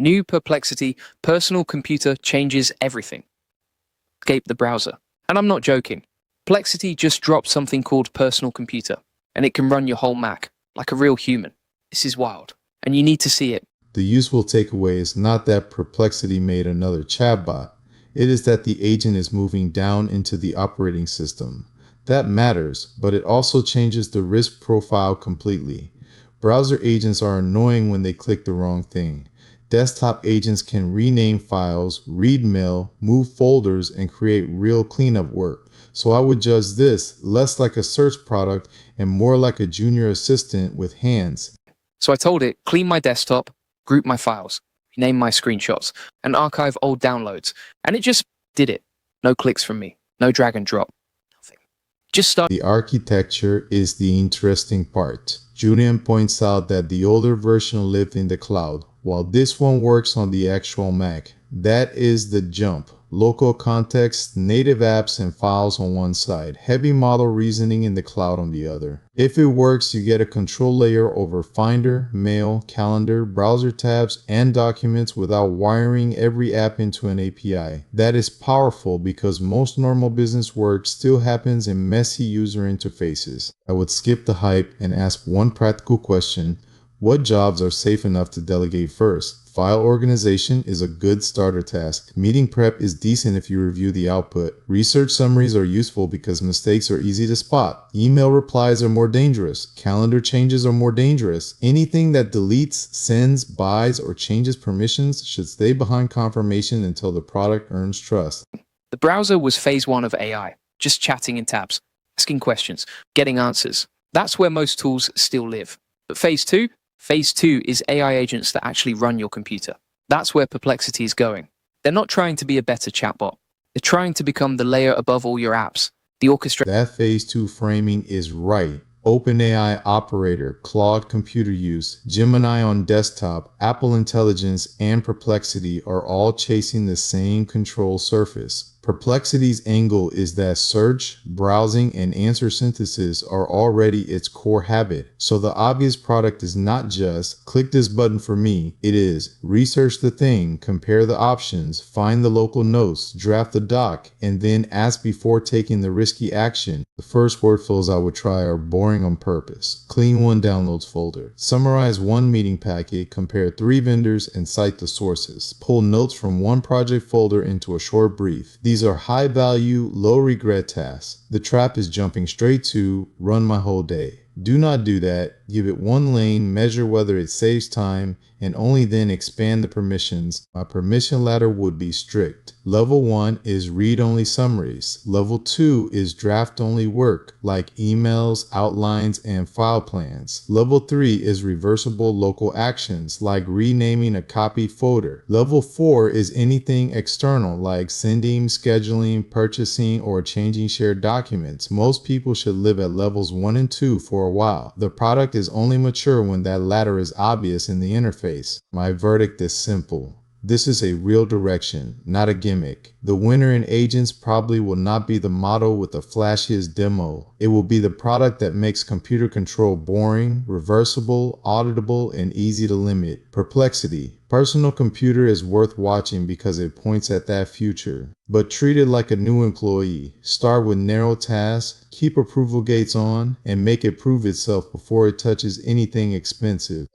New Perplexity personal computer changes everything. Escape the browser. And I'm not joking. Perplexity just dropped something called personal computer, and it can run your whole Mac, like a real human. This is wild, and you need to see it. The useful takeaway is not that Perplexity made another chatbot. It is that the agent is moving down into the operating system. That matters, but it also changes the risk profile completely. Browser agents are annoying when they click the wrong thing. Desktop agents can rename files, read mail, move folders, and create real cleanup work. So I would judge this less like a search product and more like a junior assistant with hands. So I told it, clean my desktop, group my files, name my screenshots, and archive old downloads. And it just did it. No clicks from me. No drag and drop. Nothing. Just started. The architecture is the interesting part. Julian points out that the older version lived in the cloud, while this one works on the actual Mac. That is the jump. Local context, native apps and files on one side, heavy model reasoning in the cloud on the other. If it works, you get a control layer over Finder, Mail, Calendar, browser tabs, and documents without wiring every app into an API. That is powerful because most normal business work still happens in messy user interfaces. I would skip the hype and ask one practical question. What jobs are safe enough to delegate first? File organization is a good starter task. Meeting prep is decent if you review the output. Research summaries are useful because mistakes are easy to spot. Email replies are more dangerous. Calendar changes are more dangerous. Anything that deletes, sends, buys, or changes permissions should stay behind confirmation until the product earns trust. The browser was phase 1 of AI, just chatting in tabs, asking questions, getting answers. That's where most tools still live. But phase 2 is AI agents that actually run your computer. That's where Perplexity is going. They're not trying to be a better chatbot. They're trying to become the layer above all your apps, the orchestra. That phase 2 framing is right. OpenAI Operator, Claude computer use, Gemini on desktop, Apple Intelligence, and Perplexity are all chasing the same control surface. Perplexity's angle is that search, browsing, and answer synthesis are already its core habit. So the obvious product is not just click this button for me. It is research the thing, compare the options, find the local notes, draft the doc, and then ask before taking the risky action. The first workflows I would try are boring on purpose. Clean one downloads folder. Summarize one meeting packet, compare 3 vendors, and cite the sources. Pull notes from one project folder into a short brief. These are high-value, low-regret tasks. The trap is jumping straight to run my whole day. Do not do that. Give it one lane, measure whether it saves time, and only then expand the permissions. My permission ladder would be strict. Level 1 is read-only summaries. Level 2 is draft-only work, like emails, outlines, and file plans. Level 3 is reversible local actions, like renaming a copy folder. Level 4 is anything external, like sending, scheduling, purchasing, or changing shared documents. Most people should live at levels 1 and 2 for a while. The product is only mature when that latter is obvious in the interface. My verdict is simple. This is a real direction, not a gimmick. The winner in agents probably will not be the model with the flashiest demo. It will be the product that makes computer control boring, reversible, auditable, and easy to limit. Perplexity. Personal computer is worth watching because it points at that future. But treat it like a new employee. Start with narrow tasks, keep approval gates on, and make it prove itself before it touches anything expensive.